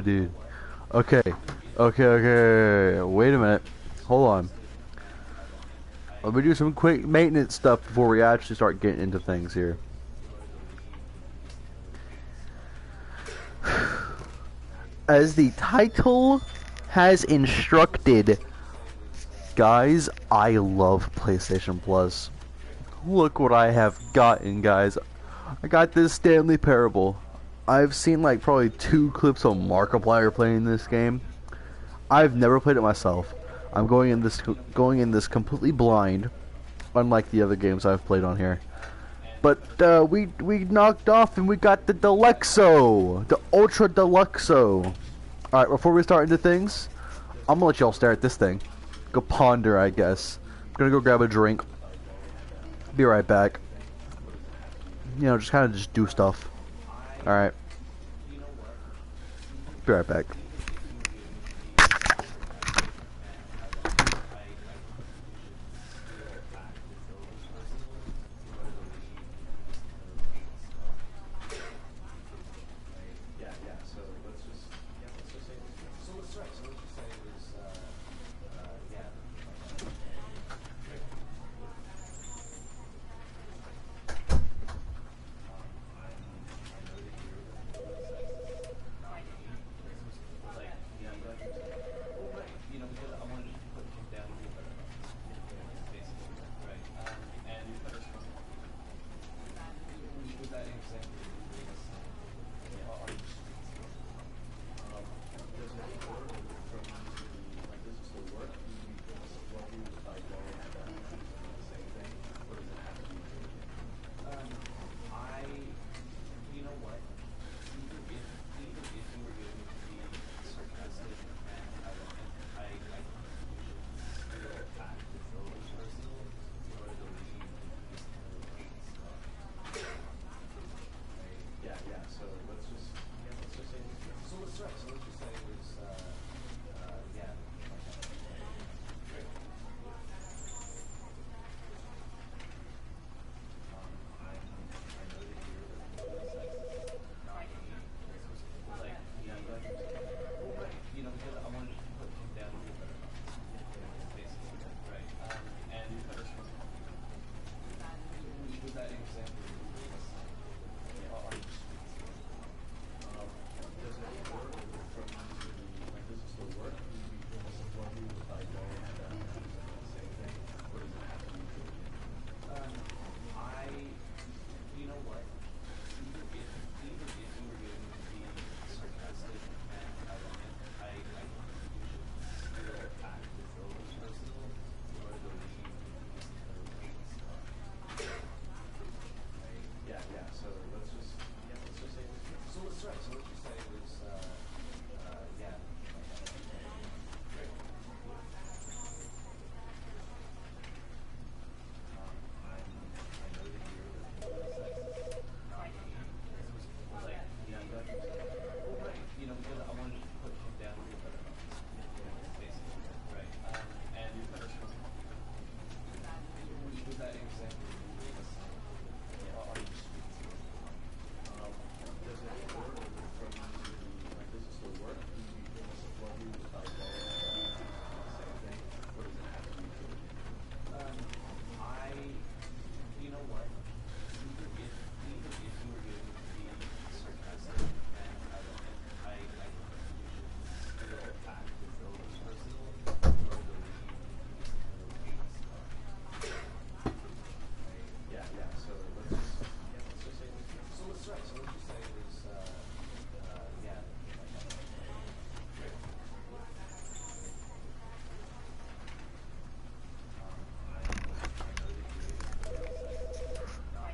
dude. Okay. Okay. Wait a minute. Hold on. Let me do some quick maintenance stuff before we actually start getting into things here. As the title has instructed, guys, I love PlayStation Plus. Look what I have gotten, guys. I got this Stanley Parable. I've seen like probably 2 clips of Markiplier playing this game. I've never played it myself. I'm going in this completely blind, unlike the other games I've played on here. But we knocked off and we got the Deluxo, the Ultra Deluxo. All right, before we start into things, I'm gonna let y'all stare at this thing. Go ponder, I guess. I'm gonna go grab a drink. Be right back. You know, just kind of just do stuff. All right. Be right back.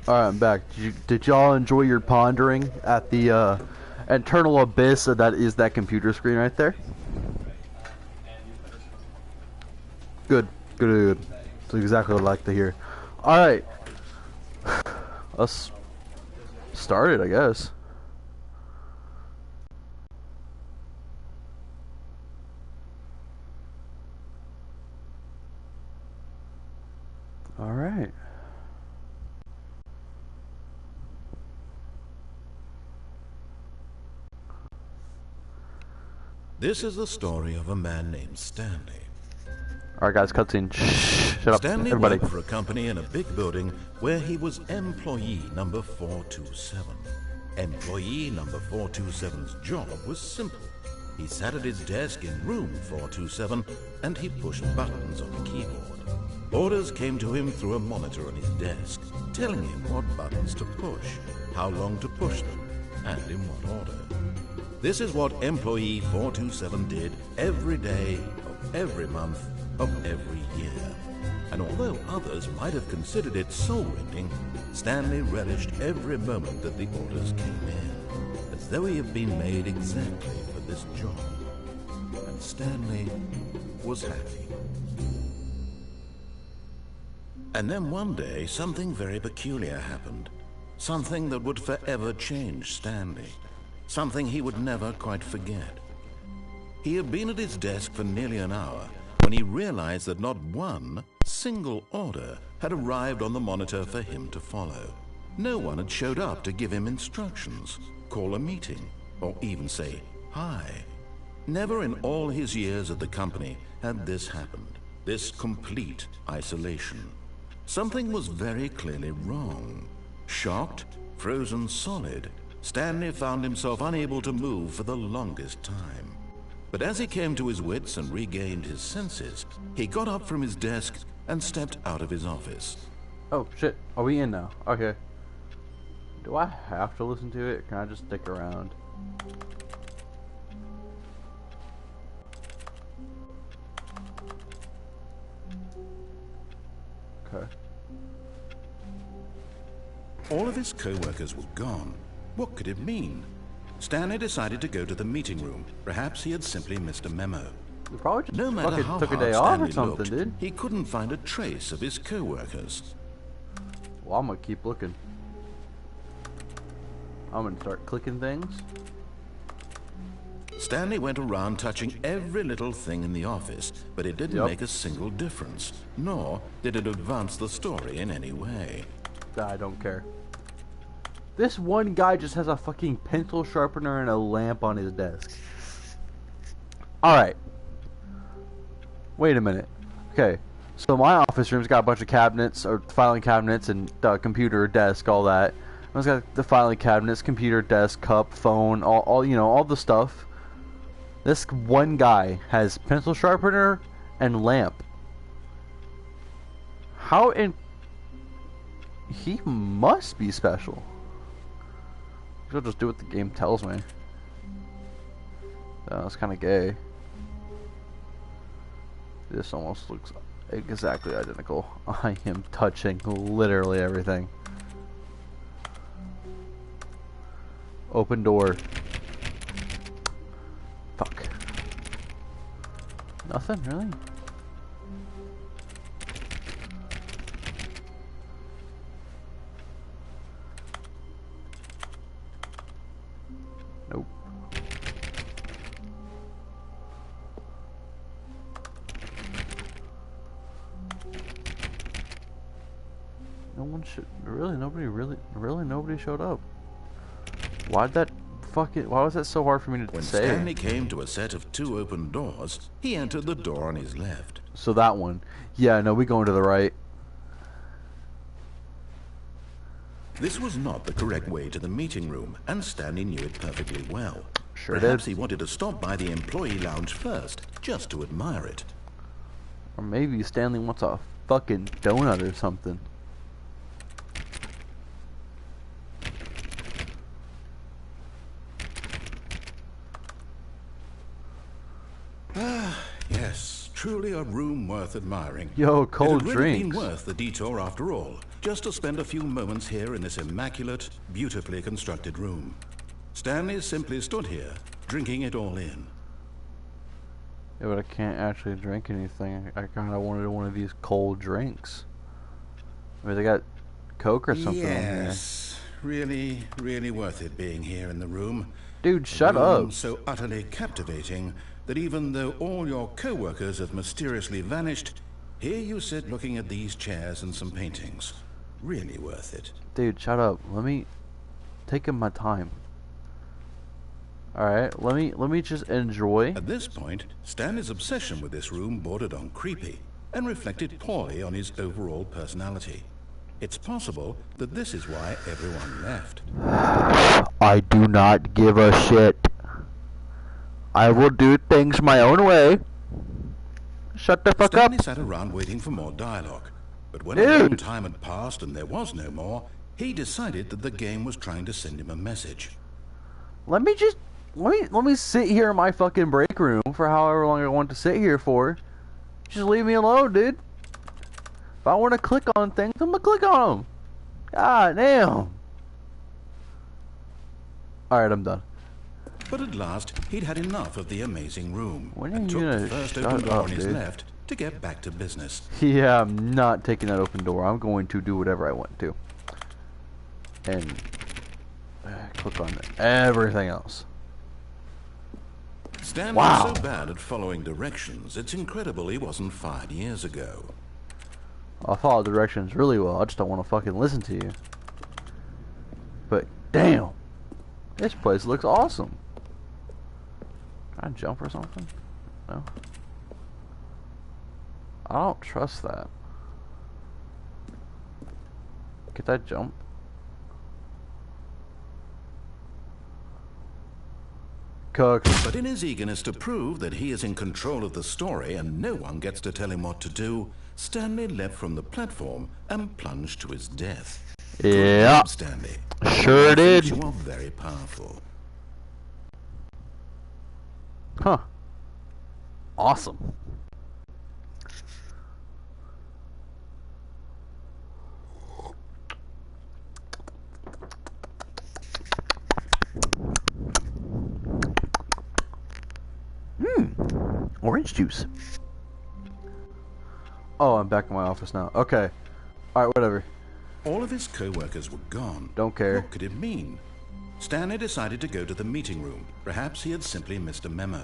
Alright, I'm back. Did y'all enjoy your pondering at the internal abyss that is that computer screen right there? Good, good, good. That's exactly what I'd like to hear. Alright. Let's start it, I guess. Alright. This is the story of a man named Stanley. Alright guys, cutscene. Shh, shut up, Stanley everybody. worked for a company in a big building where he was employee number 427. Employee number 427's job was simple. He sat at his desk in room 427 and he pushed buttons on the keyboard. Orders came to him through a monitor on his desk, telling him what buttons to push, how long to push them, and in what order. This is what employee 427 did every day of every month of every year. And although others might have considered it soul-rending, Stanley relished every moment that the orders came in, as though he had been made exactly for this job. And Stanley was happy. And then one day, something very peculiar happened. Something that would forever change Stanley. Something he would never quite forget. He had been at his desk for nearly an hour when he realized that not one single order had arrived on the monitor for him to follow. No one had showed up to give him instructions, call a meeting, or even say hi. Never in all his years at the company had this happened, this complete isolation. Something was very clearly wrong. Shocked, frozen solid, Stanley found himself unable to move for the longest time. But as he came to his wits and regained his senses, he got up from his desk and stepped out of his office. Oh shit, are we in now? Okay. Do I have to listen to it? Can I just stick around? Okay. All of his co-workers were gone. What could it mean? Stanley decided to go to the meeting room. Perhaps he had simply missed a memo. We probably just No matter how took a hard day off Stanley or something, looked, dude. he couldn't find a trace of his co-workers. Well, I'm gonna keep looking. I'm gonna start clicking things. Stanley went around touching every little thing in the office, but it didn't make a single difference, nor did it advance the story in any way. I don't care. This one guy just has a fucking pencil sharpener and a lamp on his desk. Alright. Wait a minute. Okay. So my office room's got a bunch of cabinets, or filing cabinets, and computer, desk, all that. It's got the filing cabinets, computer, desk, cup, phone, all you know, all the stuff. This one guy has pencil sharpener and lamp. How in... He must be special. I'll just do what the game tells me. That's kind of gay. This almost looks exactly identical. I am touching literally everything. Open door. Fuck. Nothing, really? Nope. No one should really nobody showed up. Why was that so hard for me to say? When Stanley came to a set of 2 open doors, he entered the door on his left. So that one. Yeah, no, we going to the right. This was not the correct way to the meeting room, and Stanley knew it perfectly well. Sure Perhaps did. he wanted to stop by the employee lounge first, just to admire it. Or maybe Stanley wants a fucking donut or something. Yes, truly a room worth admiring. Yo, cold it had really drinks. been worth the detour after all, just to spend a few moments here in this immaculate, beautifully constructed room. Stanley simply stood here, drinking it all in. Yeah, but I can't actually drink anything. I kind of wanted one of these cold drinks. I mean, they got Coke or something on here. Yes, really worth it being here in the room. Dude, shut up. So utterly captivating that even though all your co-workers have mysteriously vanished, here you sit looking at these chairs and some paintings. Really worth it. Dude, shut up. Let me take my time. Alright, let me just enjoy. At this point, Stanley's obsession with this room bordered on creepy and reflected poorly on his overall personality. It's possible that this is why everyone left. I do not give a shit. I will do things my own way. Shut the fuck Stanley up. sat around waiting for more dialogue, but when a Dude. long time had passed and there was no more, he decided that the game was trying to send him a message. Let me sit here in my fucking break room for however long I want to sit here for. Just leave me alone, dude. If I want to click on things, I'm gonna click on them. God damn. Alright, I'm done. But at last, he'd had enough of the amazing room When are and you took the gonna first shut open door up, on his dude? left to get back to business. Yeah, I'm not taking that open door. I'm going to do whatever I want to. And click on everything else. Stanley Wow. was so bad at following directions, it's incredible he wasn't fired years ago. I follow directions really well. I just don't want to fucking listen to you. But damn, this place looks awesome. Can I jump or something? No. I don't trust that. Get that jump? Cooks. But in his eagerness to prove that he is in control of the story and no one gets to tell him what to do, Stanley leapt from the platform and plunged to his death. Good Yeah. job, Stanley. Sure I think did. You are very powerful. Huh. Awesome. Orange juice. Oh, I'm back in my office now. Okay. Alright, whatever. All of his co-workers were gone. Don't care. What could it mean? Stanley decided to go to the meeting room. Perhaps he had simply missed a memo.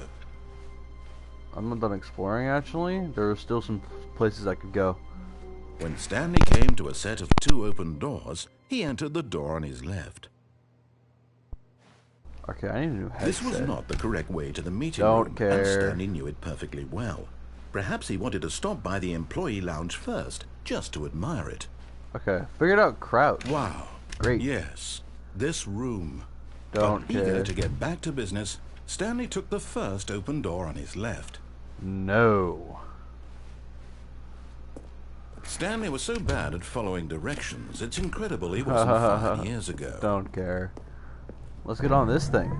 I'm not done exploring, actually. There are still some places I could go. When Stanley came to a set of 2 open doors, he entered the door on his left. Okay, I need a new headset. This was not the correct way to the meeting Don't room, care. and Stanley knew it perfectly well. Perhaps he wanted to stop by the employee lounge first, just to admire it. Okay, figured out crouch. Wow. Great. Yes, this room. Don't But care. eager to get back to business, Stanley took the first open door on his left. No. Stanley was so bad at following directions, it's incredible he wasn't fired years ago. Don't care. Let's get on this thing.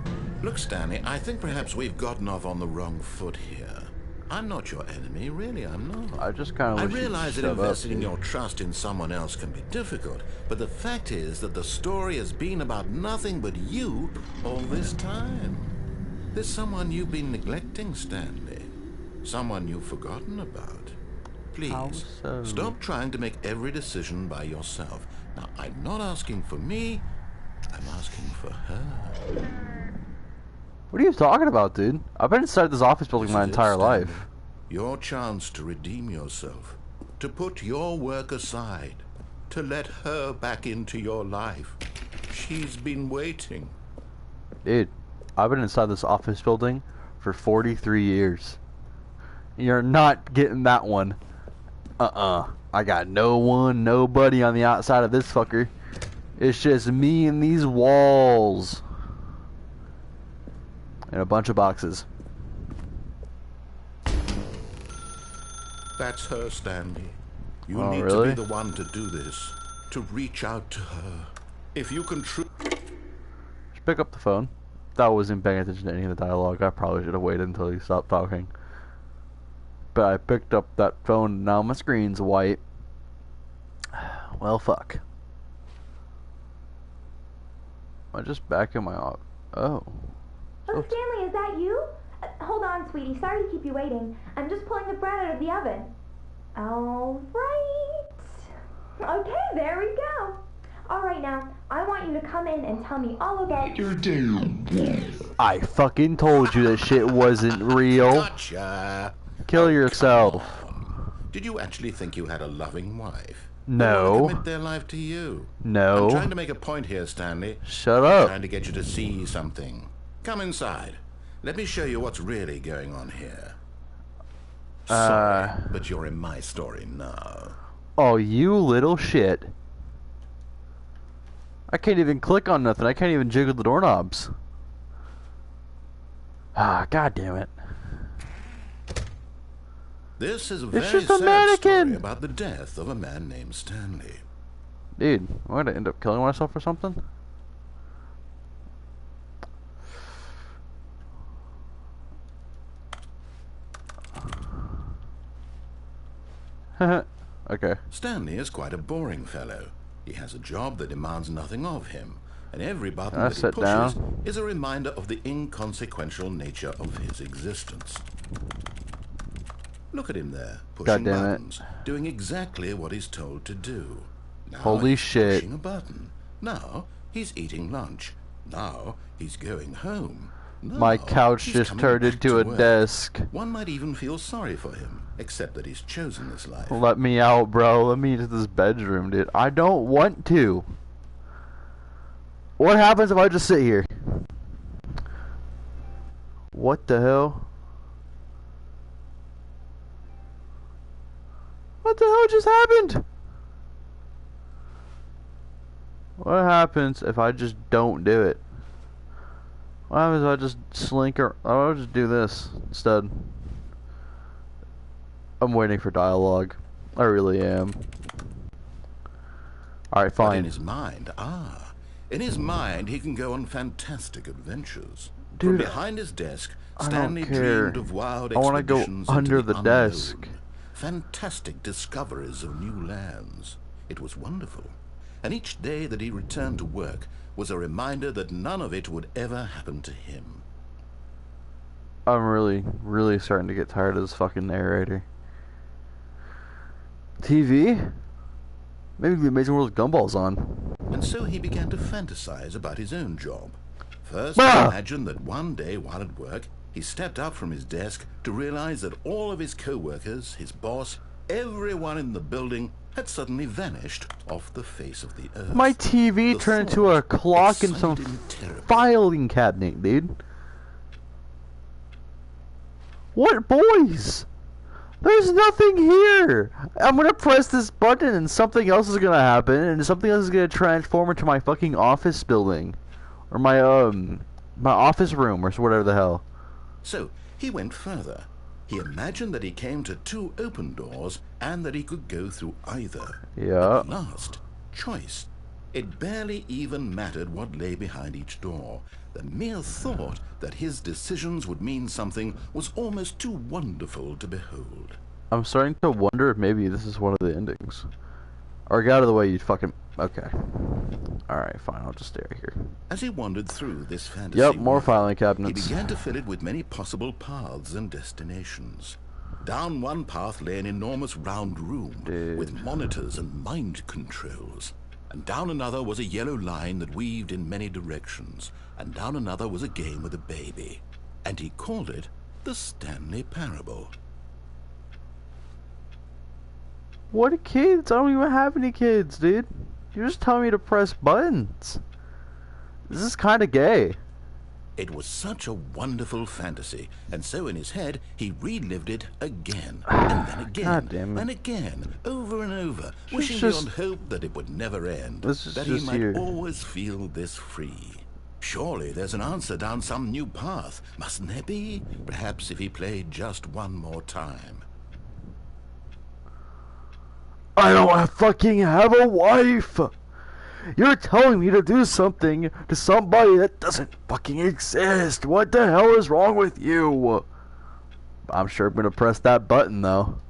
Look, Stanley, I think perhaps we've gotten off on the wrong foot here. I'm not your enemy, really, I'm not. I just kind I of wish realize you'd that shut up, investing dude. your trust in someone else can be difficult, but the fact is that the story has been about nothing but you all this time. There's someone you've been neglecting, Stanley. Someone you've forgotten about. Please, How so? stop trying to make every decision by yourself. Now, I'm not asking for me, I'm asking for her. What are you talking about, dude? I've been inside this office building This my is it, entire Stanley. life. Your chance to redeem yourself, to put your work aside, to let her back into your life. She's been waiting. Dude, I've been inside this office building for 43 years. You're not getting that one. I got no one, nobody on the outside of this fucker. It's just me and these walls. And a bunch of boxes. That's her, Stanley. You Oh, need really? to be the one to do this, to reach out to her. If you can Just pick up the phone. That wasn't paying attention to any of the dialogue. I probably should have waited until he stopped talking. But I picked up that phone and now my screen's white. Well, fuck. I just back in my office. Oh. Oh, Stanley, is that you? Hold on, sweetie. Sorry to keep you waiting. I'm just pulling the bread out of the oven. All right. Okay, there we go. All right, now, I want you to come in and tell me all about your I fucking told you that shit wasn't real. Gotcha. Kill yourself. Did you actually think you had a loving wife? No. Who would commit their life to you? No. I'm trying to make a point here, Stanley. Shut I'm up. trying to get you to see something. Come inside. Let me show you what's really going on here. Sorry, but you're in my story now. Oh, you little shit. I can't even click on nothing. I can't even jiggle the doorknobs. Ah, god damn it. This is a very just a sad mannequin. story about the death of a man named Stanley. Dude, am I gonna end up killing myself or something? Okay. Stanley is quite a boring fellow. He has a job that demands nothing of him, and every button that he sit pushes down? is a reminder of the inconsequential nature of his existence. Look at him there, pushing damn it. buttons, doing exactly what he's told to do. Now Holy he's shit. pushing a button. Now he's eating lunch. Now he's going home. Now My couch he's just coming turned back into to a work. desk. One might even feel sorry for him, except that he's chosen this life. Let me out, bro. Let me into this bedroom, dude. I don't want to. What happens if I just sit here? What the hell? What the hell just happened? What happens if I just don't do it? What happens if I just slink or I'll just do this instead? I'm waiting for dialogue. I really am. Alright, But in fine. his mind, in his mind, he can go on fantastic adventures. Dude, From behind his desk, I don't Stanley care. dreamed of wild I wanna go expeditions under into the unknown, desk. fantastic discoveries of new lands. It was wonderful. And each day that he returned to work was a reminder that none of it would ever happen to him. I'm really starting to get tired of this fucking narrator. TV? Maybe the Amazing World of Gumball's on. And so he began to fantasize about his own job. First, Ah! he imagined that one day while at work, he stepped up from his desk to realize that all of his co-workers, his boss, everyone in the building had suddenly vanished off the face of the earth. My TV The turned into a thought clock in some excited him terribly. filing cabinet, dude. What boys? There's nothing here. I'm gonna press this button and something else is gonna happen, and something else is gonna transform into my fucking office building, or my office room, or whatever the hell. So he went further. He imagined that he came to two open doors and that he could go through either. Yeah. At last, choice. It barely even mattered what lay behind each door. The mere thought that his decisions would mean something was almost too wonderful to behold. I'm starting to wonder if maybe this is one of the endings. Or get out of the way, you fucking. Okay. Alright, fine, I'll just stay right here. As he wandered through this fantasy Yep, more world, filing he cabinets. began to fill it with many possible paths and destinations. Down one path lay an enormous round room with monitors and mind controls. And down another was a yellow line that weaved in many directions. And down another was a game with a baby. And he called it the Stanley Parable. What kids? I don't even have any kids, dude. You're just telling me to press buttons. This is kind of gay. It was such a wonderful fantasy, and so in his head he relived it again, and then again, God damn it. and again, over and over, wishing just- beyond hope that it would never end, This is that he just might here. always feel this free. Surely there's an answer down some new path, mustn't there be? Perhaps if he played just one more time. I don't fucking have a wife! You're telling me to do something to somebody that doesn't fucking exist! What the hell is wrong with you? I'm sure I'm gonna press that button though.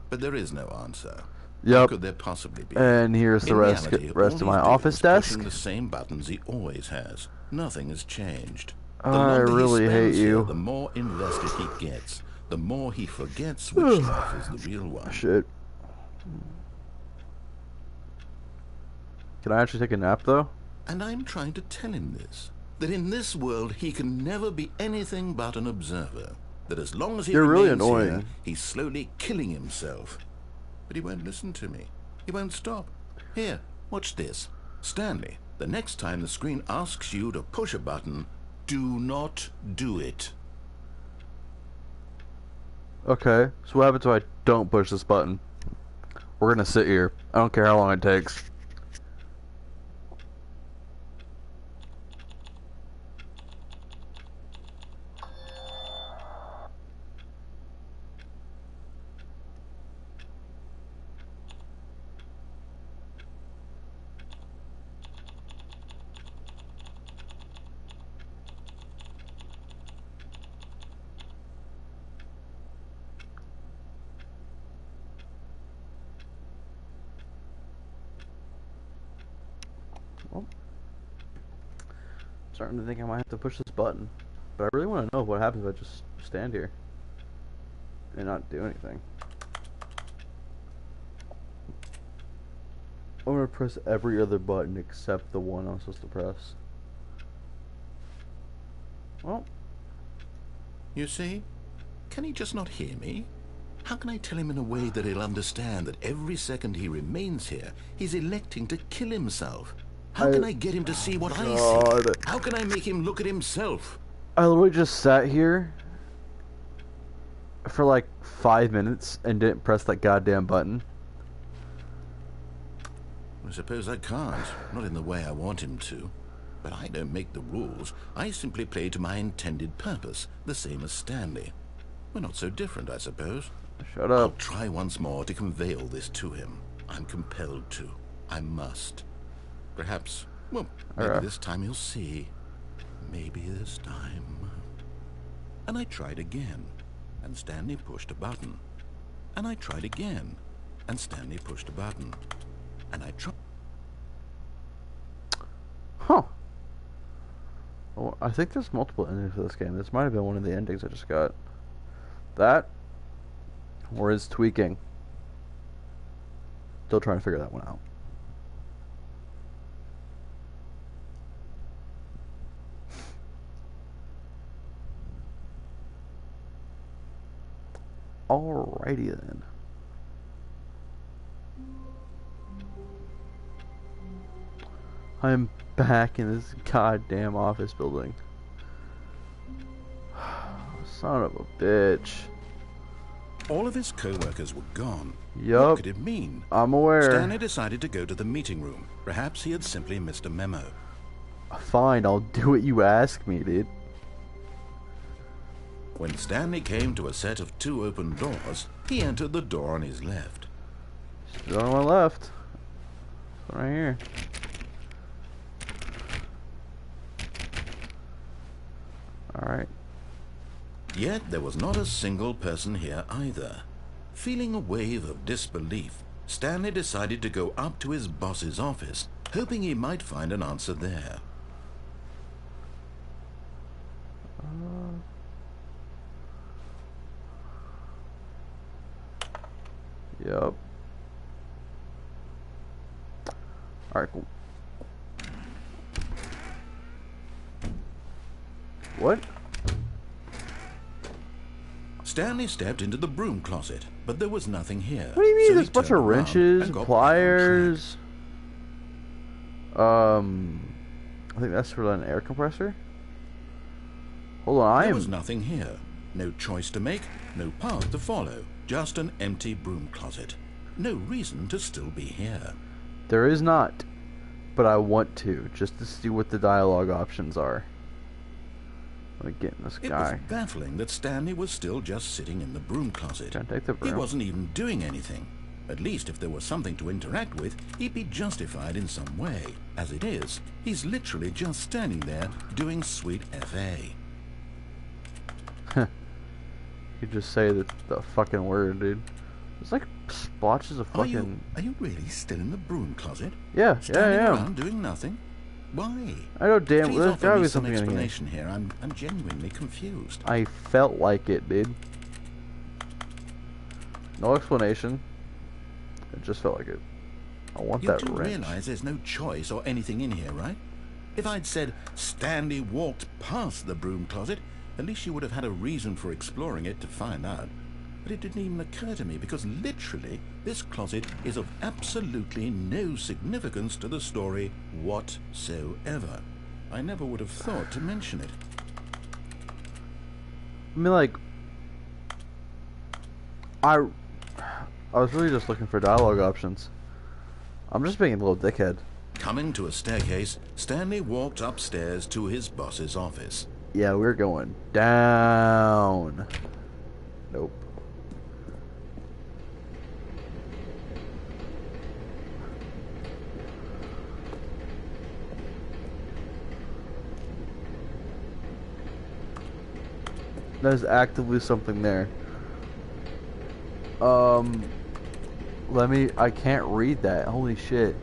But there is no answer. How Yep. could there possibly be? And here's the In rest reality, of all my he's office doing is desk. pushing the same buttons he always has. Nothing has changed. The I longer he really hate spends here, you. the more invested he gets. The more he forgets which life is the real one. Shit. Can I actually take a nap though? And I'm trying to tell him this. That in this world he can never be anything but an observer. That as long as he You're really remains annoying. here, he's slowly killing himself. But he won't listen to me. He won't stop. Here, watch this. Stanley, the next time the screen asks you to push a button, Do not do it. Okay, so what happens if I don't push this button? We're gonna sit here. I don't care how long it takes. Well, I'm starting to think I might have to push this button. But I really want to know what happens if I just stand here and not do anything. I'm gonna press every other button except the one I'm supposed to press. Well, You see? Can he just not hear me? How can I tell him in a way that he'll understand that every second he remains here, he's electing to kill himself? How can I get him to see what I see? How can I make him look at himself? I literally just sat here for like 5 minutes and didn't press that goddamn button. I suppose I can't. Not in the way I want him to. But I don't make the rules. I simply play to my intended purpose, the same as Stanley. We're not so different, I suppose. Shut I'll up. try once more to convey all this to him. I'm compelled to. I must. Perhaps, well, maybe this time he'll see. Maybe this time. And I tried again, and Stanley pushed a button. And I tried again, and Stanley pushed a button. And I tried. Huh. Well, I think there's multiple endings for this game. This might have been one of the endings I just got. That, or is tweaking. Still trying to figure that one out. Alrighty then. I'm back in this goddamn office building. Son of a bitch. All of his co-workers were gone. Yup. What could it mean? I'm aware. Stanley decided to go to the meeting room. Perhaps he had simply missed a memo. Fine, I'll do what you ask me, dude. When Stanley came to a set of 2 open doors, he entered the door on his left. Door on my left. Right here. Alright. Yet there was not a single person here either. Feeling a wave of disbelief, Stanley decided to go up to his boss's office, hoping he might find an answer there. Yep. Alright, cool. What? Stanley stepped into the broom closet, but there was nothing here. What do you mean? So There's he a bunch turned of around wrenches, and got pliers. I think that's for an air compressor. Hold on, There was nothing here. No choice to make, no path to follow. Just an empty broom closet. No reason to still be here. There is not, but I want to, just to see what the dialogue options are. Let me get in this It guy. was baffling that Stanley was still just sitting in the broom closet. Can't take the He broom. wasn't even doing anything. At least if there was something to interact with, he'd be justified in some way. As it is, he's literally just standing there doing sweet FA. You just say the fucking word, dude. It's like splotches of fucking. Are you really still in the broom closet? Yeah, Standing yeah, around doing nothing? Why? I know damn. Please There's offer gotta me be some something in here. explanation here. I'm genuinely confused. I felt like it, dude. No explanation. It just felt like it. I want You that do wrench. realize there's no choice or anything in here, right? If I'd said Stanley walked past the broom closet, at least you would have had a reason for exploring it to find out. But it didn't even occur to me because literally this closet is of absolutely no significance to the story whatsoever. I never would have thought to mention it. I mean, like, I was really just looking for dialogue options. I'm just being a little dickhead. Coming to a staircase, Stanley walked upstairs to his boss's office. Yeah, we're going down. Nope. There's actively something there. I can't read that. Holy shit.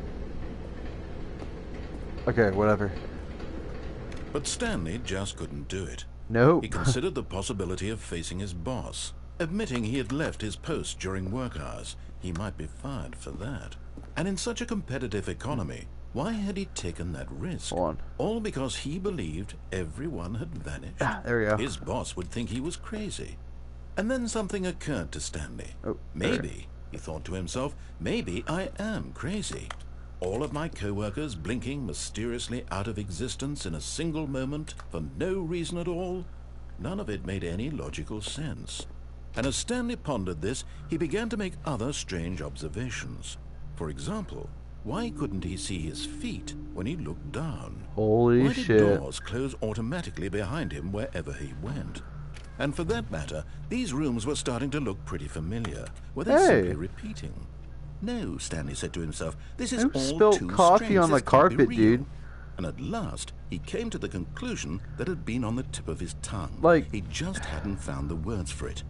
Okay, whatever. But Stanley just couldn't do it. Nope. He considered the possibility of facing his boss. Admitting he had left his post during work hours, he might be fired for that. And in such a competitive economy, why had he taken that risk? Hold on. All because he believed everyone had vanished. Ah, there we go. His boss would think he was crazy. And then something occurred to Stanley. Oh, maybe, he thought to himself, maybe I am crazy. All of my co-workers blinking mysteriously out of existence in a single moment for no reason at all. None of it made any logical sense. And as Stanley pondered this, he began to make other strange observations. For example, why couldn't he see his feet when he looked down? Holy Why shit. did doors close automatically behind him wherever he went? And for that matter, these rooms were starting to look pretty familiar. Were they simply repeating? No, Stanley said to himself, this is Who all spilled too coffee strange. on the This can't be carpet, real. dude? And at last, he came to the conclusion that had been on the tip of his tongue. Like, he just hadn't found the words for it.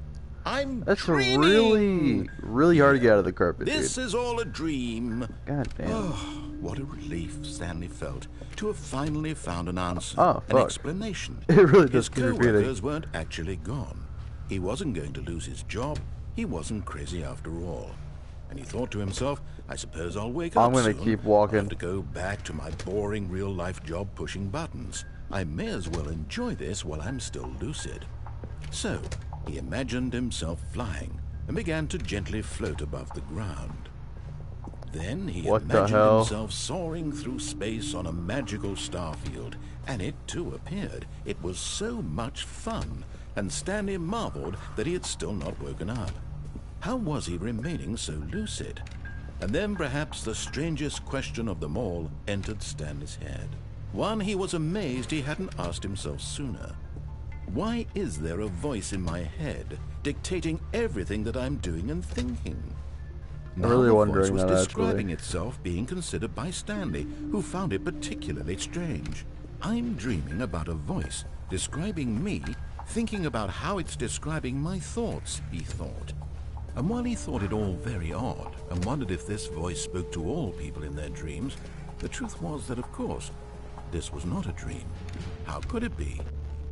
I'm that's dreaming! really hard to get out of the carpet, This dude. is all a dream. God damn. Oh, what a relief Stanley felt to have finally found an answer, Oh, an fuck. explanation. It really His does keep repeating. co-workers weren't actually gone. He wasn't going to lose his job. He wasn't crazy after all. And he thought to himself, I suppose I'll wake up I'm gonna soon. keep walking. I'll have to go back to my boring real-life job pushing buttons. I may as well enjoy this while I'm still lucid. So, he imagined himself flying and began to gently float above the ground. Then he What the imagined hell? himself soaring through space on a magical star field, and it too appeared. It was so much fun, and Stanley marveled that he had still not woken up. How was he remaining so lucid? And then perhaps the strangest question of them all entered Stanley's head. One he was amazed he hadn't asked himself sooner. Why is there a voice in my head dictating everything that I'm doing and thinking? I'm really the wondering voice was that, describing actually. itself being considered by Stanley, who found it particularly strange. I'm dreaming about a voice describing me, thinking about how it's describing my thoughts, he thought. And while he thought it all very odd and wondered if this voice spoke to all people in their dreams, the truth was that, of course, this was not a dream. How could it be?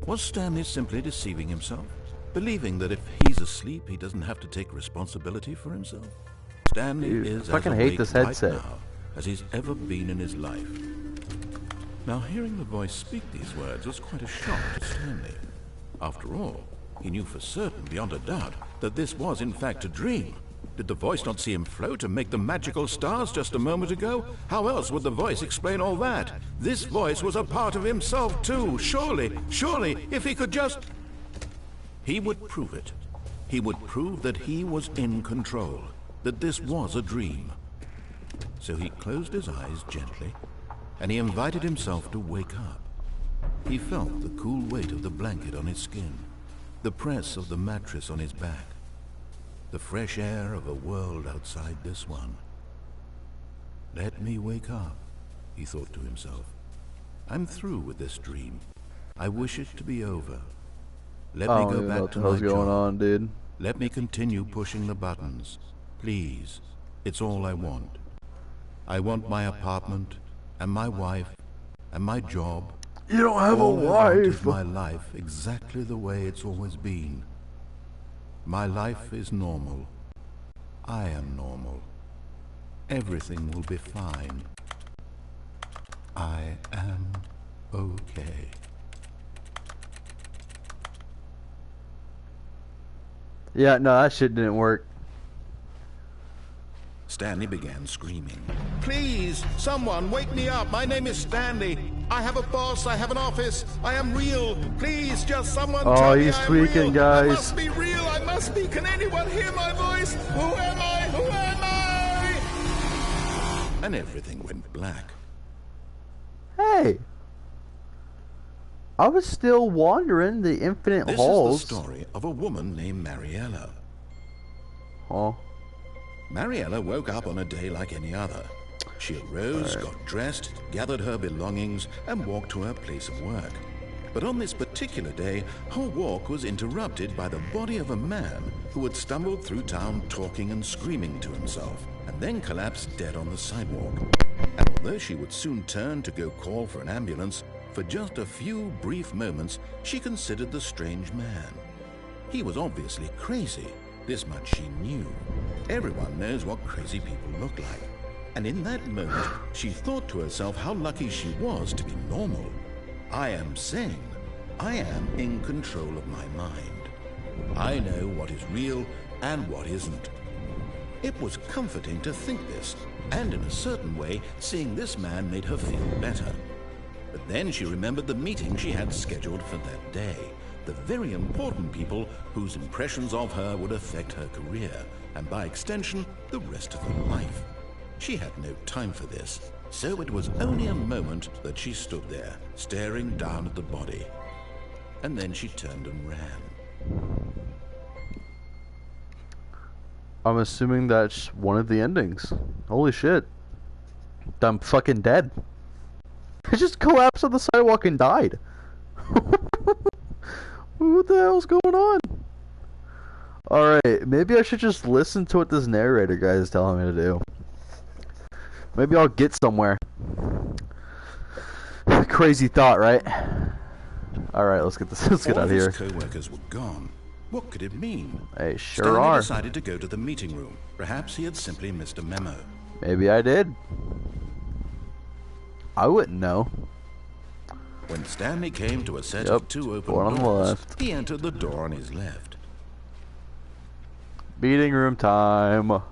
Was Stanley simply deceiving himself, believing that if he's asleep, he doesn't have to take responsibility for himself? Stanley Dude, is I fucking as hate awake this right headset. now as he's ever been in his life. Now, hearing the voice speak these words was quite a shock to Stanley. After all, he knew for certain, beyond a doubt, that this was in fact a dream. Did the voice not see him float and make the magical stars just a moment ago? How else would the voice explain all that? This voice was a part of himself too. Surely, if he could just... He would prove it. He would prove that he was in control, that this was a dream. So he closed his eyes gently, and he invited himself to wake up. He felt the cool weight of the blanket on his skin, the press of the mattress on his back, the fresh air of a world outside this one. Let me wake up, he thought to himself. I'm through with this dream. I wish it to be over. Let I me don't go even know back what to the my hell's going job. on, dude. Let me continue pushing the buttons. Please, it's all I want. I want my apartment, and my wife, and my job. You don't have a All I want is wife. my life exactly the way it's always been. My life is normal. I am normal. Everything will be fine. I am okay. Yeah, no, that shit didn't work. Stanley began screaming. Please, someone, wake me up. My name is Stanley. I have a boss, I have an office, I am real. Please, just someone Oh, tell me he's I'm tweaking, real. guys. I must be real, I must be. Can anyone hear my voice? Who am I? Who am I? And everything went black. Hey! I was still wandering the infinite halls. This is the story of a woman named Mariella. Oh. Mariella woke up on a day like any other. She arose, got dressed, gathered her belongings, and walked to her place of work. But on this particular day, her walk was interrupted by the body of a man who had stumbled through town talking and screaming to himself, and then collapsed dead on the sidewalk. And although she would soon turn to go call for an ambulance, for just a few brief moments, she considered the strange man. He was obviously crazy. This much she knew. Everyone knows what crazy people look like. And in that moment, she thought to herself how lucky she was to be normal. I am sane. I am in control of my mind. I know what is real and what isn't. It was comforting to think this, and in a certain way, seeing this man made her feel better. But then she remembered the meeting she had scheduled for that day. The very important people whose impressions of her would affect her career, and by extension, the rest of her life. She had no time for this, so it was only a moment that she stood there, staring down at the body. And then she turned and ran. I'm assuming that's one of the endings. Holy shit. I'm fucking dead. I just collapsed on the sidewalk and died. What the hell's going on? Alright, maybe I should just listen to what this narrator guy is telling me to do. Maybe I'll get somewhere. Crazy thought, right? Alright, let's get this. Let's get out of here. All his co-workers were gone. What could it mean? They sure Stanley are. decided to go to the meeting room. Perhaps he had simply missed a memo. Maybe I did. I wouldn't know. When Stanley came to a set of two open one on the doors, left. he entered the door on his left. Meeting room time.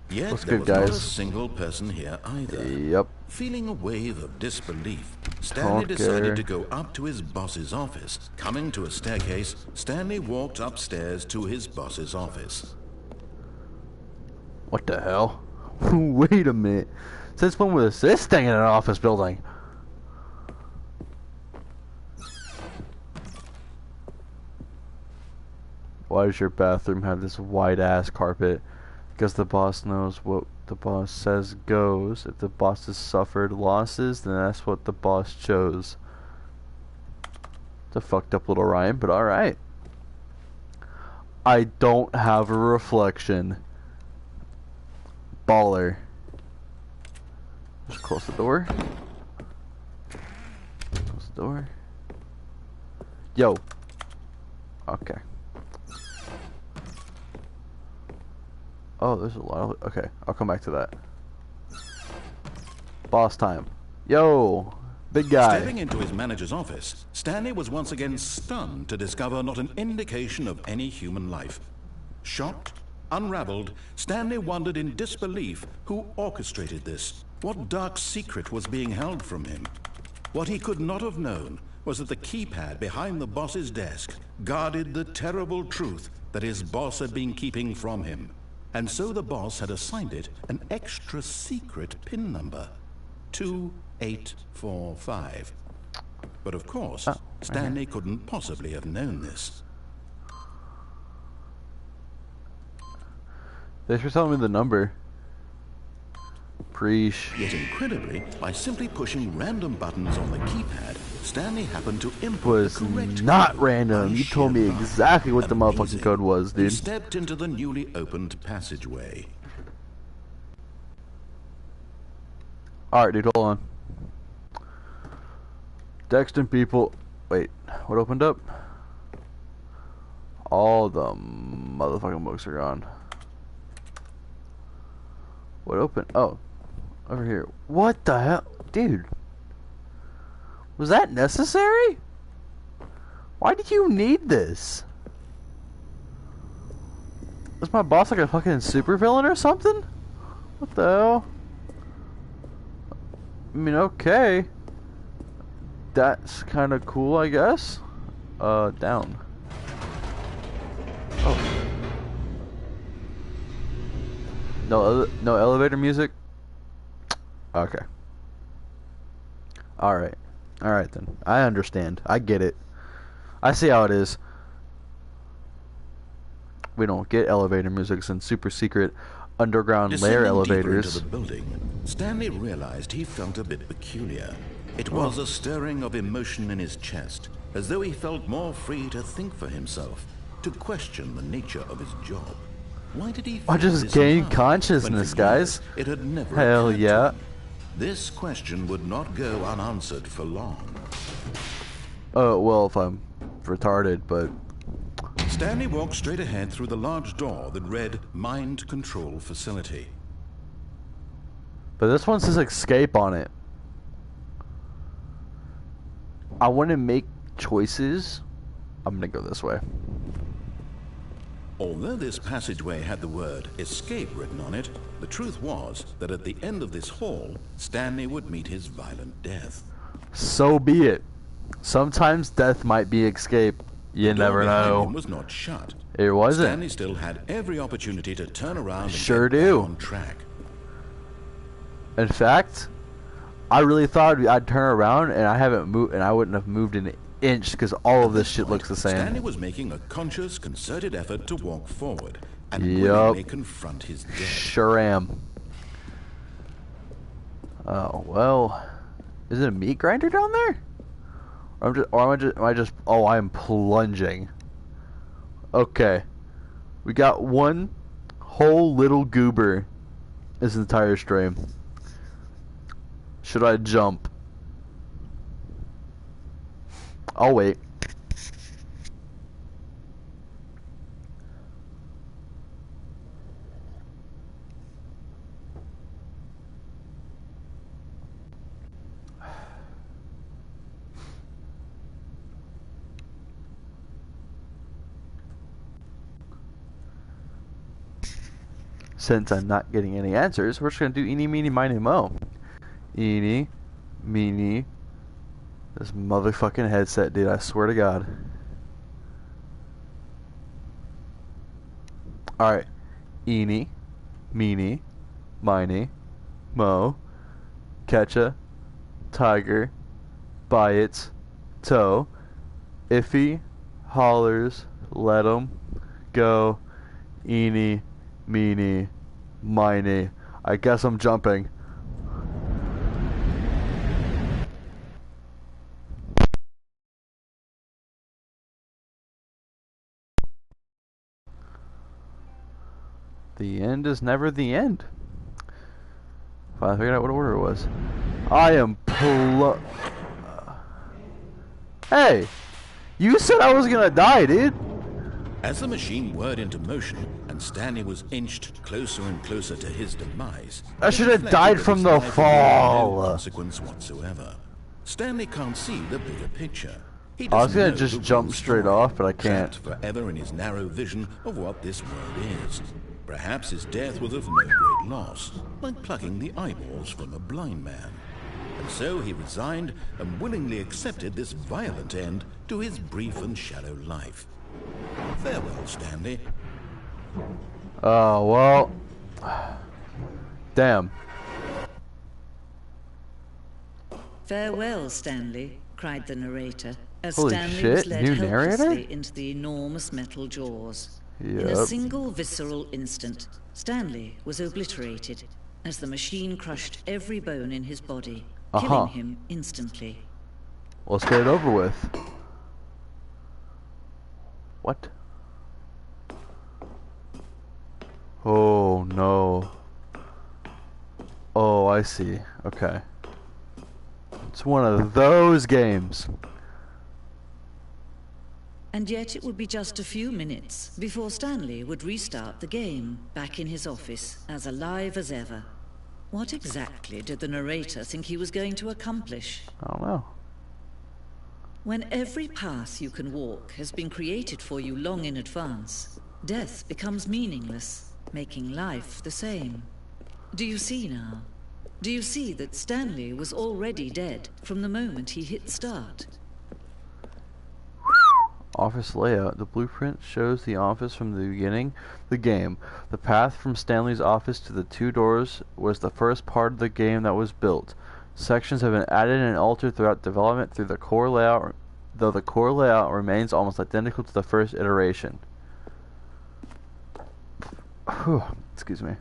Yet What's there good, was not a guys? single person here either. Yep. Feeling a wave of disbelief, Stanley decided to go up to his boss's office. Coming to a staircase, Stanley walked upstairs to his boss's office. What the hell? Wait a minute. Since when was this thing in an office building? Why does your bathroom have this white ass carpet? Because the boss knows what the boss says goes. If the boss has suffered losses, then that's what the boss chose. It's a fucked up little rhyme, but alright. I don't have a reflection. Baller. Just close the door. Close the door. Yo. Okay. Oh, there's a lot of... Okay, I'll come back to that. Boss time. Yo! Big guy. Stepping into his manager's office, Stanley was once again stunned to discover not an indication of any human life. Shocked, unraveled, Stanley wondered in disbelief who orchestrated this. What dark secret was being held from him? What he could not have known was that the keypad behind the boss's desk guarded the terrible truth that his boss had been keeping from him. And so the boss had assigned it an extra secret PIN number, 2845. But of course, Stanley couldn't possibly have known this. Thanks for telling me the number. Preach. Yet incredibly, by simply pushing random buttons on the keypad, Stanley happened to input Was the correct not code. random. You told me exactly what the motherfucking Amazing. code was, He dude. stepped into the newly opened passageway. Alright, dude, hold on. Texting people. Wait, what opened up? All the motherfucking books are gone. What opened? Oh, over here. What the hell? Dude. Was that necessary? Why did you need this? Is my boss like a fucking supervillain or something? What the hell? I mean, okay. That's kind of cool, I guess. Down. Oh. No elevator music? Okay. Alright. Alright then. I understand. I get it. I see how it is. We don't get elevator music in super secret underground lair elevators. Into the building, Stanley realized he felt a bit peculiar. It was a stirring of emotion in his chest, as though he felt more free to think for himself, to question the nature of his job. Why did he I just gained consciousness, guys. It had never Hell yeah. This question would not go unanswered for long. Well, if I'm retarded, but... Stanley walked straight ahead through the large door that read Mind Control Facility. But this one says escape on it. I want to make choices. I'm gonna go this way. Although this passageway had the word escape written on it, the truth was that at the end of this hall, Stanley would meet his violent death. So be it. Sometimes death might be escape. You never know. Was not shut. It wasn't. Stanley still had every opportunity to turn around and sure get do. back on track. In fact, I really thought I'd turn around and I haven't moved, and I wouldn't have moved an inch because all of this shit looks the same. Stanley was making a conscious, concerted effort to walk forward and willingly confront his death. Sure am. Oh well, is it a meat grinder down there? Am I just? Oh, I'm plunging. Okay, we got one whole little goober. This entire stream. Should I jump? I'll wait. Since I'm not getting any answers, we're just gonna do eeny, meeny, miny, mo. Eeny, meeny. This motherfucking headset, dude, I swear to God. Alright. Eeny, meeny, miny, mo. Catcha, tiger, buy it, toe. Iffy, hollers, let 'em go. Eeny, meeny, miny. I guess I'm jumping. The end is never the end. Finally figured out what order it was. I am Hey! You said I was gonna die, dude! As the machine whirred into motion and Stanley was inched closer and closer to his demise, I should have died from the fall. No consequence whatsoever. Stanley can't see the bigger picture. He I was gonna know just the jump real straight story, off, but I can't. trapped forever in his narrow vision of what this world is. Perhaps his death was of no great loss, like plucking the eyeballs from a blind man. And so he resigned and willingly accepted this violent end to his brief and shallow life. Farewell, Stanley. Oh, well. Damn. Farewell, Stanley, cried the narrator, as Holy Stanley shit, was led new helplessly narrator? into the enormous metal jaws. In a Yep. single visceral instant, Stanley was obliterated as the machine crushed every bone in his body, killing him instantly. Let's get it over with. What? Oh no. Oh, I see. Okay. It's one of those games. And yet it would be just a few minutes before Stanley would restart the game, back in his office, as alive as ever. What exactly did the narrator think he was going to accomplish? I don't know. When every path you can walk has been created for you long in advance, death becomes meaningless, making life the same. Do you see now? Do you see that Stanley was already dead from the moment he hit start? Office layout. The blueprint shows the office from the beginning of the game. The path from Stanley's office to the two doors was the first part of the game that was built. Sections have been added and altered throughout development through the core layout, though the core layout remains almost identical to the first iteration. Excuse me.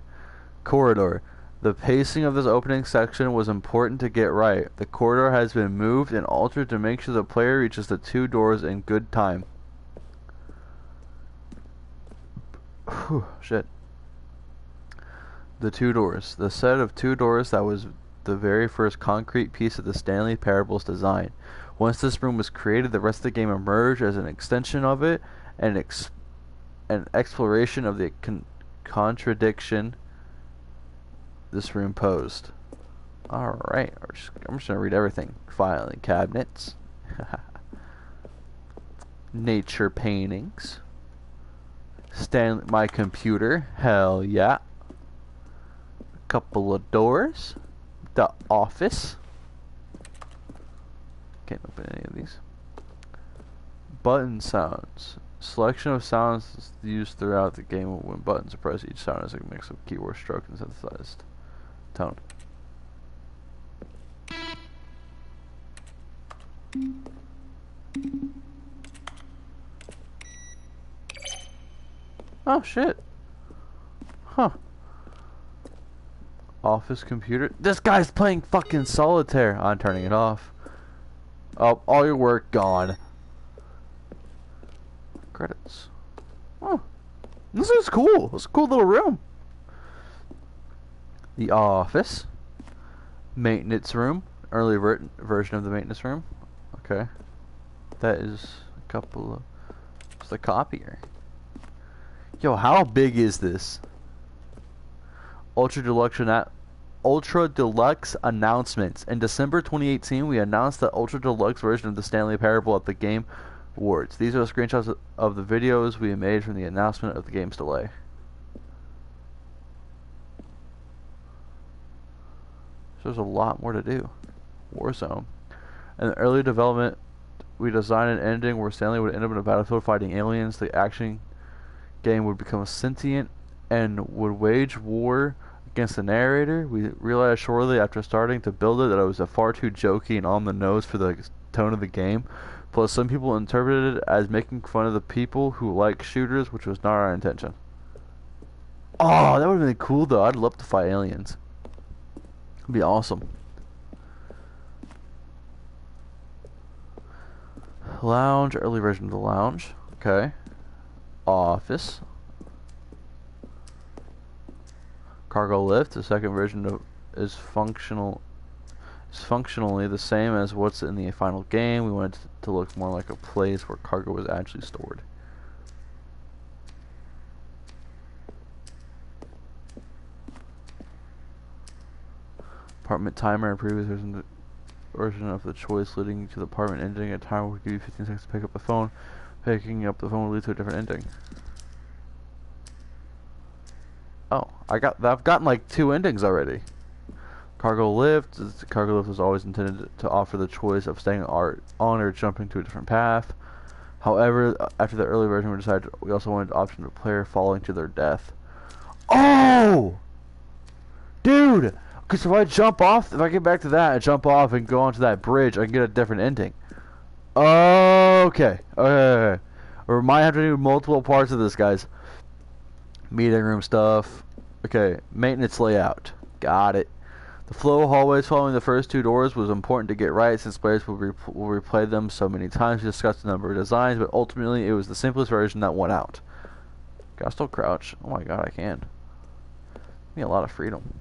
Corridor. The pacing of this opening section was important to get right. The corridor has been moved and altered to make sure the player reaches the two doors in good time. Shit. The two doors. The set of two doors that was the very first concrete piece of the Stanley Parable's design. Once this room was created, the rest of the game emerged as an extension of it and an exploration of the contradiction this room posed. Alright, I'm just gonna read everything. Filing cabinets. Nature paintings. My computer. Hell yeah. A couple of doors. The office. Can't open any of these. Button sounds. Selection of sounds used throughout the game when buttons are pressed. Each sound is a mix of keyboard stroke and synthesized tone. Oh shit. Huh. Office computer. This guy's playing fucking solitaire. I'm turning it off. Oh, all your work gone. Credits. Oh. This is cool. It's a cool little room. The office. Maintenance room. Early version of the maintenance room. Okay. That is a couple of... It's the copier. Yo, how big is this? Ultra Deluxe announcements. In December 2018, we announced the Ultra Deluxe version of the Stanley Parable at the Game Awards. These are the screenshots of the videos we made from the announcement of the game's delay. So there's a lot more to do. Warzone. In the early development, we designed an ending where Stanley would end up in a battlefield fighting aliens. The action game would become sentient and would wage war against the narrator. We realized shortly after starting to build it that it was far too jokey and on the nose for the tone of the game. Plus, some people interpreted it as making fun of the people who like shooters, which was not our intention. Oh, that would have been cool though. I'd love to fight aliens. It'd be awesome. Lounge, early version of the lounge. Okay. Office. Cargo lift, the second version of is functionally the same as what's in the final game. We wanted it to look more like a place where cargo was actually stored. Apartment timer, previous version of the choice leading to the apartment ending. A timer will give you 15 seconds to pick up the phone. Picking up the phone will lead to a different ending. Oh, I've gotten like 2 endings already. Cargo lift. The cargo lift was always intended to offer the choice of staying on or jumping to a different path. However, after the early version, we also wanted the option of the player falling to their death. Oh, dude! Because if I jump off, if I get back to that, I jump off and go onto that bridge, I can get a different ending. Okay. Okay. We might have to do multiple parts of this, guys. Meeting room stuff. Okay. Maintenance layout. Got it. The flow of hallways following the first 2 doors was important to get right since players will replay them so many times. We discussed a number of designs, but ultimately it was the simplest version that won out. Can I still crouch? Oh my god, I can. Give me a lot of freedom.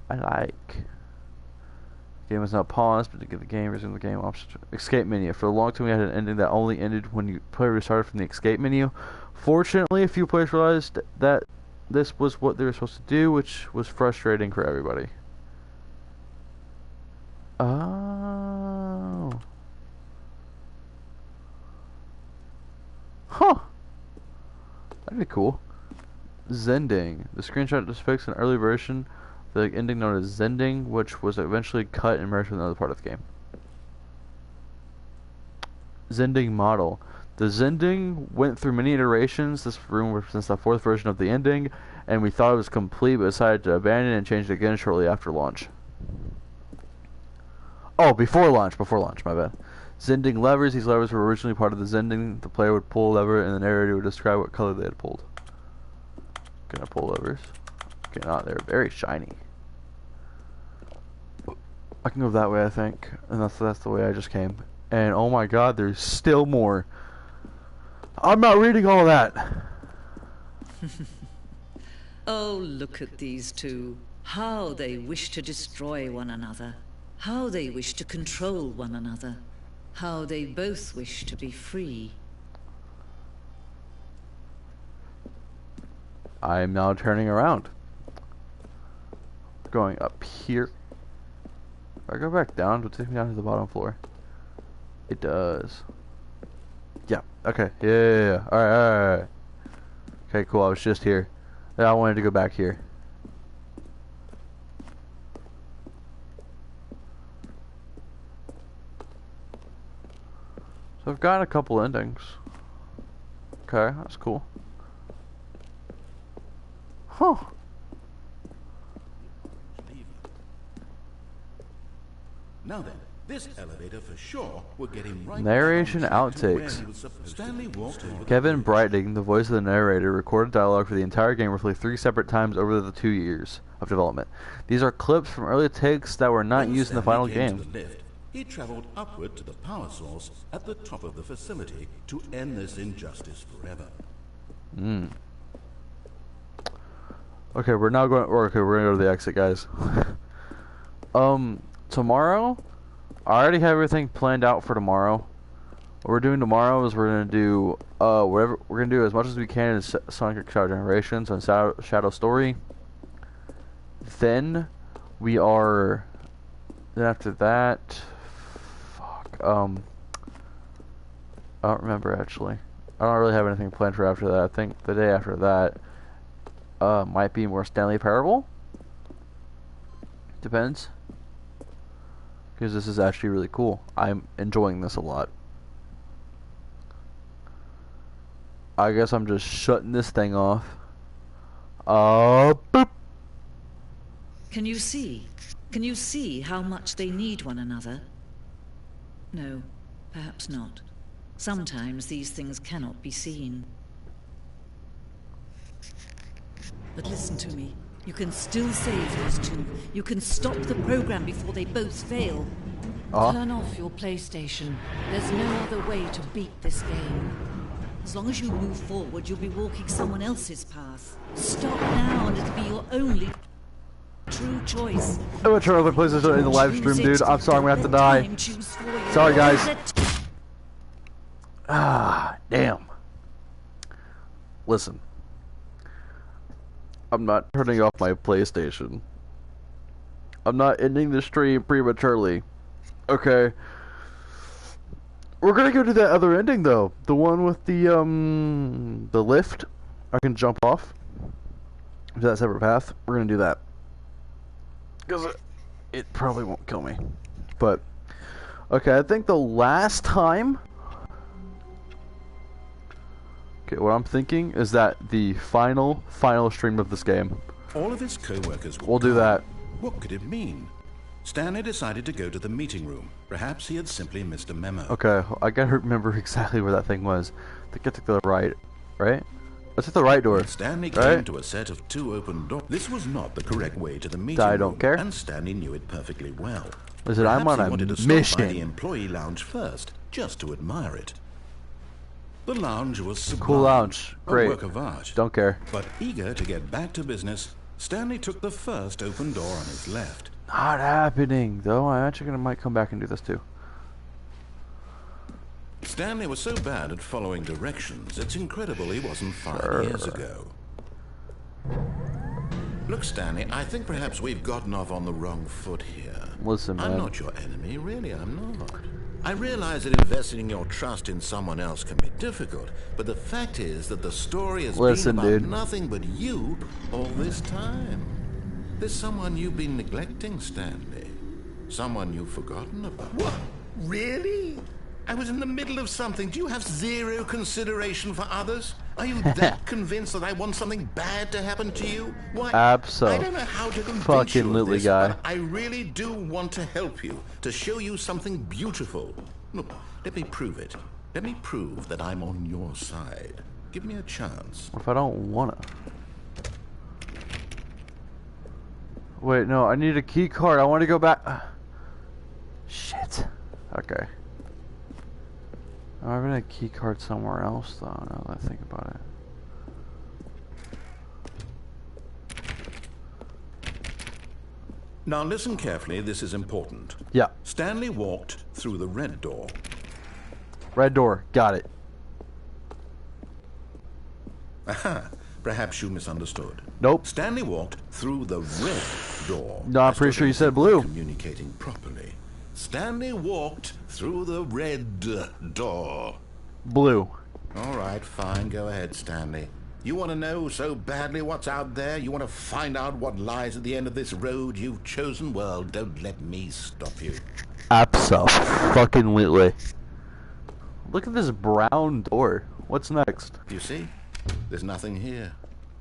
I like. Game is not paused, but to get the game, resume the game option. Escape menu. For a long time, we had an ending that only ended when you play restarted from the escape menu. Fortunately, a few players realized that this was what they were supposed to do, which was frustrating for everybody. Oh. Huh. That'd be cool. Zending. The screenshot depicts an early version the ending known as Zending, which was eventually cut and merged with another part of the game. Zending model. The Zending went through many iterations. This room represents the 4th version of the ending, and we thought it was complete, but decided to abandon it and change it again shortly after launch. Oh, before launch, my bad. Zending levers. These levers were originally part of the Zending. The player would pull a lever, and the narrator would describe what color they had pulled. Gonna pull levers. Okay, not they're very shiny. I can go that way, I think, and that's the way I just came. And oh my God, there's still more. I'm not reading all that. Oh, look at these two. How they wish to destroy one another. How they wish to control one another. How they both wish to be free. I am now turning around. Going up here. If I go back down, it'll take me down to the bottom floor. It does. Yeah, okay. Yeah. Alright. Okay, cool. I was just here. I wanted to go back here. So I've got a couple endings. Okay, that's cool. Huh. Now then, this elevator for sure will get him right. Narration down to where outtakes. he was Stanley walked over Kevin Brighting, the voice of the narrator, recorded dialogue for the entire game roughly 3 separate times over the 2 years of development. These are clips from early takes that were not used in the final game. To the lift, he traveled upward to the power source at the top of the facility to end this injustice forever. Okay, we're now going. Okay, we're gonna go to the exit, guys. Tomorrow, I already have everything planned out for tomorrow. What we're doing tomorrow is we're gonna do whatever we're gonna do as much as we can in Sonic Star Generations and Shadow Story. Then we are. Then after that, fuck. I don't remember actually. I don't really have anything planned for after that. I think the day after that might be more Stanley Parable. Depends. Because this is actually really cool. I'm enjoying this a lot. I guess I'm just shutting this thing off. Boop. Can you see? Can you see how much they need one another? No, perhaps not. Sometimes these things cannot be seen. But listen to me. You can still save those two. You can stop the program before they both fail. Turn off your PlayStation. There's no other way to beat this game. As long as you move forward, you'll be walking someone else's path. Stop now and it'll be your only true choice. I'm gonna turn off my PlayStation in the live stream, dude. I'm sorry, I'm gonna have to die. Sorry, guys. Ah, damn. Listen. I'm not turning off my PlayStation. I'm not ending the stream prematurely. Okay. We're gonna go to that other ending though. The one with the lift. I can jump off to that separate path. We're gonna do that. Because it probably won't kill me. But okay, I think the last time. Okay, what I'm thinking is that the final stream of this game. All of his co-workers were We'll do gone. that. What could it mean? Stanley decided to go to the meeting room. Perhaps he had simply missed a memo. Okay, I gotta remember exactly where that thing was. I think I took the right, Let's hit the right door. Stanley came to a set of 2 open doors. This was not the correct way to the meeting room. I don't care. And Stanley knew it perfectly well. Listen, I'm on Perhaps he a wanted to stop by the mission. employee lounge first, just to admire it. The lounge was sublime, Cool lounge. Great. a work of art. Don't care. But eager to get back to business, Stanley took the first open door on his left. Not happening, though. I'm actually might come back and do this too. Stanley was so bad at following directions, it's incredible he wasn't 5 years ago. Look, Stanley, I think perhaps we've gotten off on the wrong foot here. Listen, man. I'm not your enemy, really, I'm not. I realize that investing your trust in someone else can be difficult, but the fact is that the story has been about dude. nothing but you all this time. There's someone you've been neglecting, Stanley. Someone you've forgotten about. What? Really? I was in the middle of something. Do you have zero consideration for others? Are you that convinced that I want something bad to happen to you? Why? I don't know how to convince you of this, but I really do want to help you, to show you something beautiful. Look, let me prove it. Let me prove that I'm on your side. Give me a chance. If I don't wanna. Wait, no, I need a key card. I want to go back. Shit. Okay. I'm having a key card somewhere else, though, now that I think about it. Now listen carefully, this is important. Yeah. Stanley walked through the red door. Red door, got it. Aha, perhaps you misunderstood. Nope. Stanley walked through the red door. No, I'm pretty sure you said blue. Communicating properly. Stanley walked through the red door. Blue. All right, fine. Go ahead, Stanley. You want to know so badly what's out there? You want to find out what lies at the end of this road you've chosen? Well, don't let me stop you. Abso-fucking-lutely. Look at this brown door. What's next? You see? There's nothing here.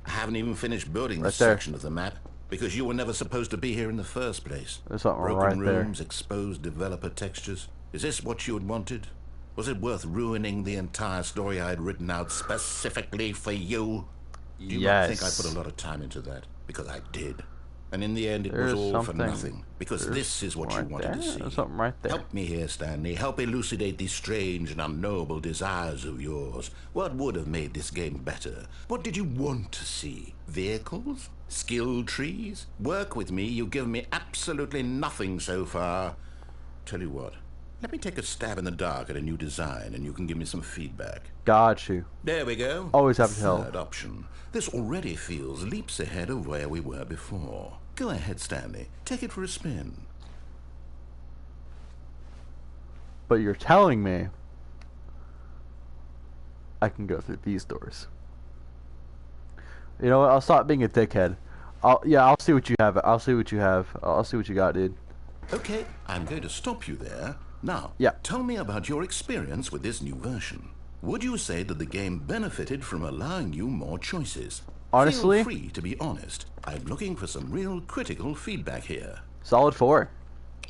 I haven't even finished building this Right there. section of the map. Because you were never supposed to be here in the first place. There's something Broken right there. rooms, exposed developer textures. Is this what you had wanted? Was it worth ruining the entire story I had written out specifically for you? You might think I put a lot of time into that, because I did. And in the end, it was all for nothing. Because this is what you wanted to see. There's something right there. Help me here, Stanley. Help elucidate these strange and unknowable desires of yours. What would have made this game better? What did you want to see? Vehicles? Skill trees? Work with me. You've given me absolutely nothing so far. Tell you what. Let me take a stab in the dark at a new design, and you can give me some feedback. Got you. There we go. Always have to help. Third option. This already feels leaps ahead of where we were before. Go ahead, Stanley. Take it for a spin. But you're telling me I can go through these doors. You know what? I'll stop being a dickhead. I'll see what you have. I'll see what you have. I'll see what you got, dude. Okay, I'm going to stop you there. Now, Yeah. tell me about your experience with this new version. Would you say that the game benefited from allowing you more choices? Honestly? Feel free to be honest. I'm looking for some real critical feedback here. Solid 4.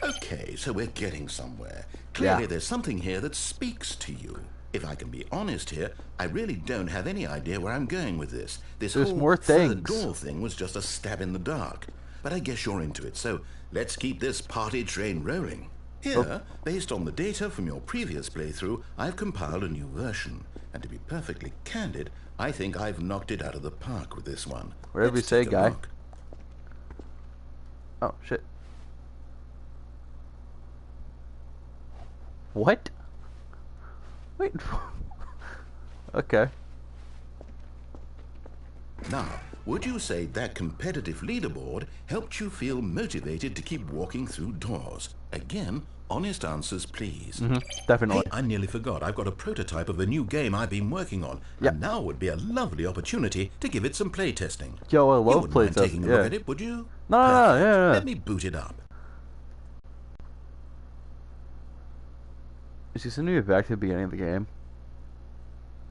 Okay, so we're getting somewhere. Clearly Yeah. there's something here that speaks to you. If I can be honest here, I really don't have any idea where I'm going with this. This There's whole more third things. door thing was just a stab in the dark. But I guess you're into it, so let's keep this party train rolling. Here, based on the data from your previous playthrough, I've compiled a new version. And to be perfectly candid, I think I've knocked it out of the park with this one. Whatever Let's you say, take a guy. look. Oh, shit. What? Wait. Okay. Now, would you say that competitive leaderboard helped you feel motivated to keep walking through doors? Again, honest answers, please. Definitely. Hey, I nearly forgot. I've got a prototype of a new game I've been working on. Yep. And now would be a lovely opportunity to give it some play testing. Yo, I You love wouldn't play mind testing. taking a look Yeah. at it, would you? No, Perfect. yeah. Let me boot it up. Is he sending me back to the beginning of the game?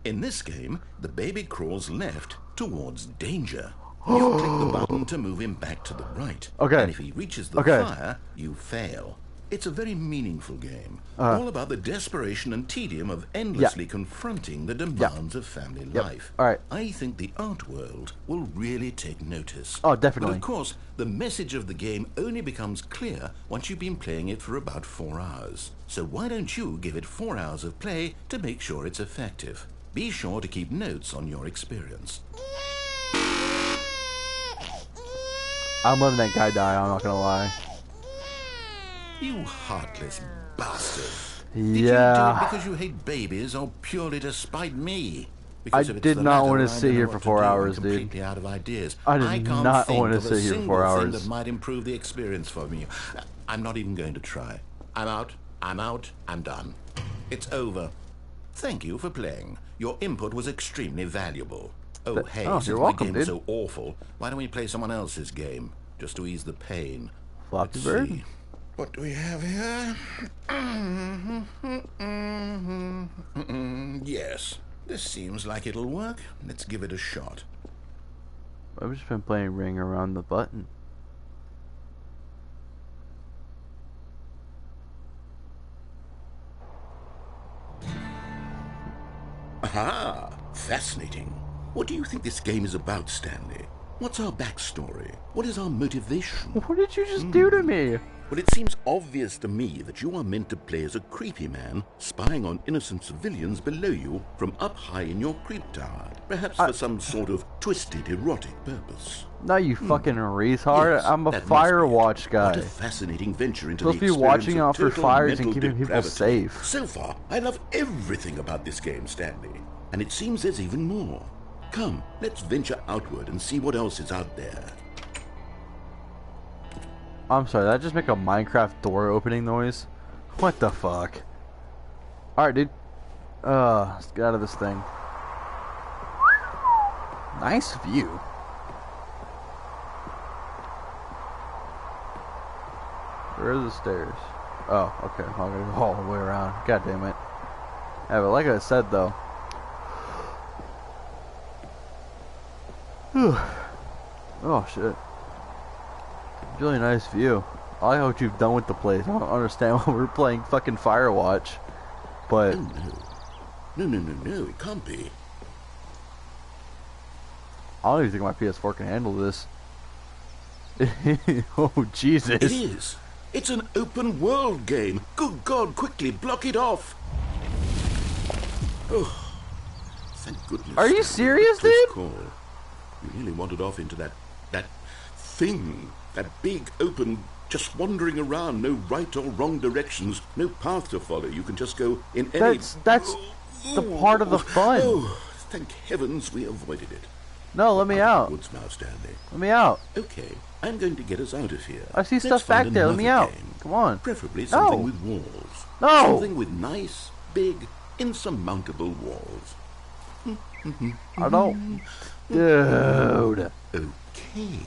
In this game, the baby crawls left towards danger. You click the button to move him back to the right. Okay. And if he reaches the Okay. fire, you fail. It's a very meaningful game. All about the desperation and tedium of endlessly confronting the demands of family life. All right. I think the art world will really take notice. Oh, definitely. But of course, the message of the game only becomes clear once you've been playing it for about 4 hours. So why don't you give it 4 hours of play to make sure it's effective? Be sure to keep notes on your experience. I'm letting that guy die, I'm not gonna lie. You heartless bastard. Did you do Yeah. it because you hate babies or purely to spite me? I Because if it's did the not latter, want to I sit don't know here what for to 4 do. I'm hours, dude. completely out of ideas. I did can't not think want to of a sit here for 4 single thing hours. that might improve the experience for me. I'm not even going to try. I'm out. I'm done. It's over. Thank you for playing. Your input was extremely valuable. Oh, hey, oh, since you're my welcome, game was dude. so awful, why don't we play someone else's game? just to ease the pain. Floppy Let's bird? see. What do we have here? Yes, this seems like it'll work. Let's give it a shot. I've just been playing Ring Around the Button. Aha! Fascinating. What do you think this game is about, Stanley? What's our backstory? What is our motivation? What did you just do to me? Well, it seems obvious to me that you are meant to play as a creepy man, spying on innocent civilians below you from up high in your creep tower, perhaps for some sort of twisted, erotic purpose. No, you fucking retard. Yes, I'm a that must be Firewatch it. guy. What a fascinating venture into Supposed the to be experience watching of out for total fires and mental keeping people depravity. safe. So far, I love everything about this game, Stanley. And it seems there's even more. Come, let's venture outward and see what else is out there. I'm sorry, did that just make a Minecraft door opening noise? What the fuck? Alright, dude. Let's get out of this thing. Nice view. Where are the stairs? Oh, okay. I'm gonna go all the way around. God damn it. Yeah, but like I said, though. Oh, shit. Really nice view. I like what you've done with the place. I don't understand why we're playing fucking Firewatch. But... Oh, no, it can't be. I don't even think my PS4 can handle this. Oh, Jesus. It is. It's an open world game. Good God, quickly block it off. Oh, thank goodness. Are you serious, Close dude? call. You really wandered off into that thing. That big, open, just wandering around. No right or wrong directions. No path to follow. You can just go in any... That's the part of the fun. Oh, thank heavens we avoided it. No, let me out. Woods now, Stanley. Let me out. Okay, I'm going to get us out of here. I see Let's stuff back find there. Let me another out. game. Come on. Preferably something No. with walls. No. Something with nice, big, insurmountable walls. I don't... Dude. Okay.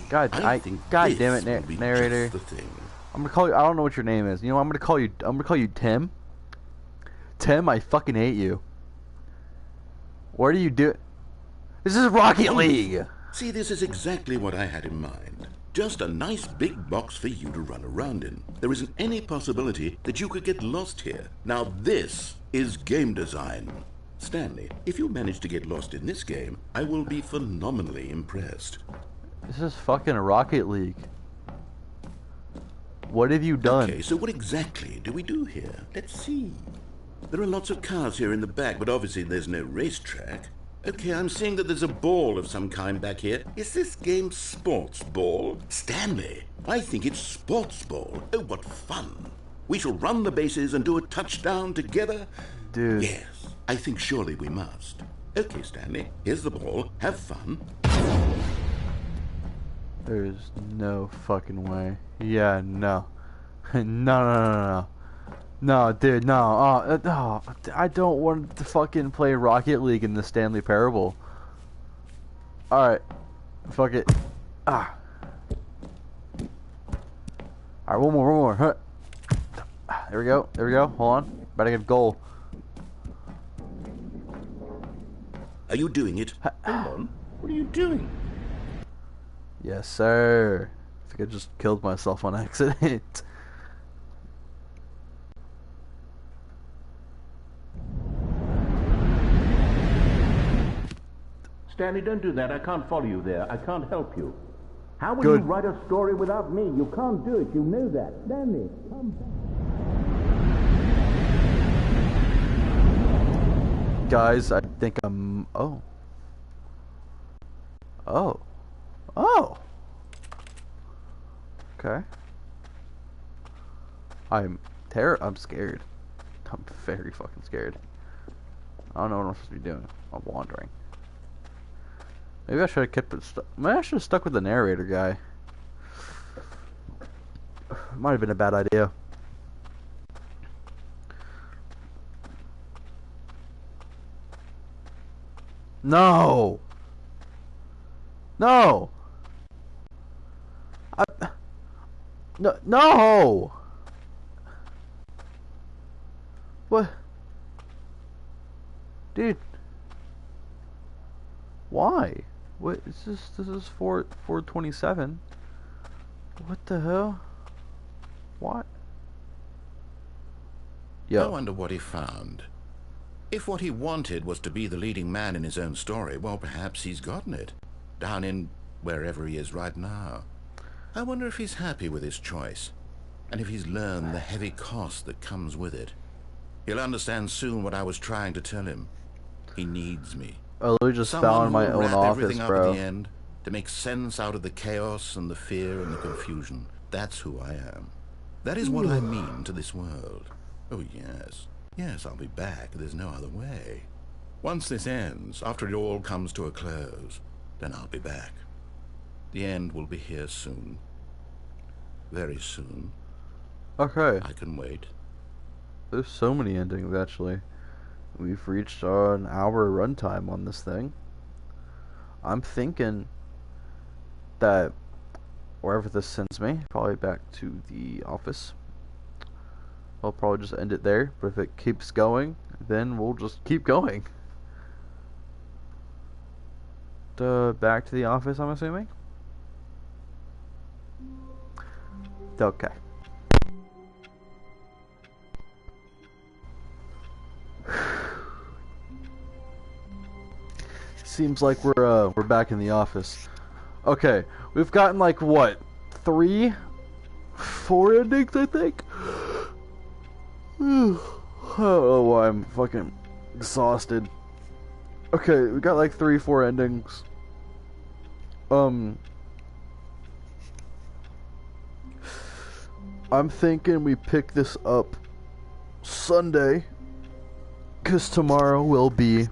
God, God this damn it, will be narrator. just the thing. I'm gonna call you... I don't know what your name is. You know, I'm gonna call you Tim. Tim, I fucking hate you. What do you do? This is Rocket League. See, this is exactly what I had in mind. Just a nice big box for you to run around in. There isn't any possibility that you could get lost here. Now this is game design. Stanley, if you manage to get lost in this game, I will be phenomenally impressed. This is fucking Rocket League. What have you done? Okay, so what exactly do we do here? Let's see. There are lots of cars here in the back, but obviously there's no racetrack. Okay, I'm seeing that there's a ball of some kind back here. Is this game sports ball? Stanley, I think it's sports ball. Oh, what fun. We shall run the bases and do a touchdown together. Dude. Yes, I think surely we must. Okay, Stanley, here's the ball. Have fun. There's no fucking way. Yeah, no. No. No, dude, no. Oh, I don't want to fucking play Rocket League in the Stanley Parable. Alright. Fuck it. Ah. Alright, one more. Huh. There we go. Hold on. Better get a goal. Are you doing it? Hold on. What are you doing? Yes, sir. I think I just killed myself on accident. Stanley, don't do that. I can't follow you there. I can't help you. How will Good. you write a story without me? You can't do it. You know that. Stanley, come back. Guys, I think I'm... Oh. Okay. I'm scared. I'm very fucking scared. I don't know what I'm supposed to be doing. I'm wandering. Maybe I should have kept it stuck. Maybe I should have stuck with the narrator guy. Might have been a bad idea. No! No! No, no! What? Dude. Why? What is this? This is 427. What the hell? What? I Yo. wonder what he found. If what he wanted was to be the leading man in his own story, well, perhaps he's gotten it. Down in wherever he is right now. I wonder if he's happy with his choice, and if he's learned the heavy cost that comes with it. He'll understand soon what I was trying to tell him. He needs me. I literally just Someone found who my will own wrap office, everything up bro. at the end, to make sense out of the chaos and the fear and the confusion. That's who I am. That is what I mean to this world. Oh, yes. Yes, I'll be back. There's no other way. Once this ends, after it all comes to a close, then I'll be back. The end will be here soon. Very soon. Okay. I can wait. There's so many endings, actually. We've reached an hour runtime on this thing. I'm thinking that wherever this sends me, probably back to the office. I'll probably just end it there, but if it keeps going, then we'll just keep going. Back to the office, I'm assuming? Okay. Seems like we're back in the office. Okay, we've gotten like what, 3, 4 endings, I think. I don't know why I'm fucking exhausted. Okay, we got like 3, 4 endings. I'm thinking we pick this up Sunday, 'cause tomorrow will be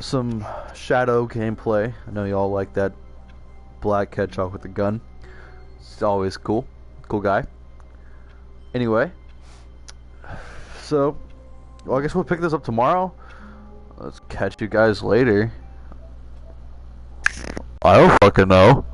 some Shadow gameplay. I know y'all like that black hedgehog with a gun. It's always cool. Cool guy. Anyway, so, well, I guess we'll pick this up tomorrow. Let's catch you guys later. I don't fucking know.